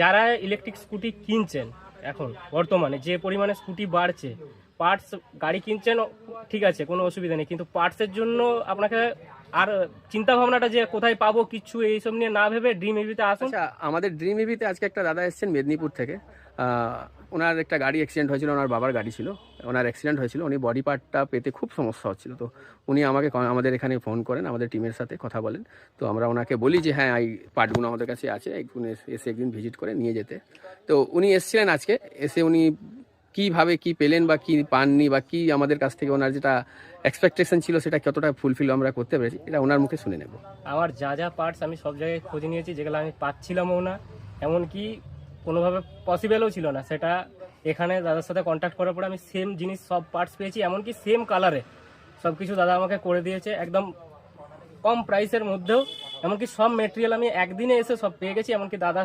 যারা electric scooty কিনছেন এখন বর্তমানে যে পরিমাণে স্কুটি বাড়ছে, পার্টস গাড়ি কিনছেন ঠিক আছে, কোনো অসুবিধা নেই, কিন্তু পার্টসের জন্য আপনাকে আর চিন্তা ভাবনাটা যে কোথায় পাবো কিছু এইসব নিয়ে না ভেবে ড্রিম ইভিতে আসুন। আচ্ছা, আমাদের ড্রিম ইভিতে আজকে একটা দাদা এসেছেন মেদিনীপুর থেকে। ওনার একটা গাড়ি অ্যাক্সিডেন্ট হয়েছিল, ওনার বাবার গাড়ি ছিল, ওনার অ্যাক্সিডেন্ট হয়েছিল, উনি বডি পার্টটা পেতে খুব সমস্যা হচ্ছিল। তো উনি আমাকে আমাদের এখানে ফোন করেন, আমাদের টিমের সাথে কথা বলেন। তো আমরা ওনাকে বলি যে হ্যাঁ এই পার্টগুলো আমাদের কাছে আছে, একদিন এসে একদিন ভিজিট করে নিয়ে যেতে। তো উনি এসেছিলেন আজকে, এসে উনি কীভাবে কি পেলেন বা কি পাননি বা কি আমাদের কাছ থেকে ওনার যেটা এক্সপেকটেশন ছিল সেটা কতটা ফুলফিল আমরা করতে পেরেছি, এটা ওনার মুখে শুনে নেব। আমার যা যা পার্টস আমি সব জায়গায় খোঁজ নিয়েছি, যেগুলো আমি পাচ্ছিলামও না, এমনকি কোনোভাবে পসিবলও ছিল না, সেটা এখানে দাদার সাথে কন্ট্যাক্ট করার পরে আমি সেম জিনিস সব পার্টস পেয়েছি, এমনকি সেম কালারে সব কিছু দাদা আমাকে করে দিয়েছে একদম কম প্রাইসের মধ্যেও। এমনকি সব মেটেরিয়াল আমি একদিনে এসে সব পেয়ে গেছি, এমনকি দাদা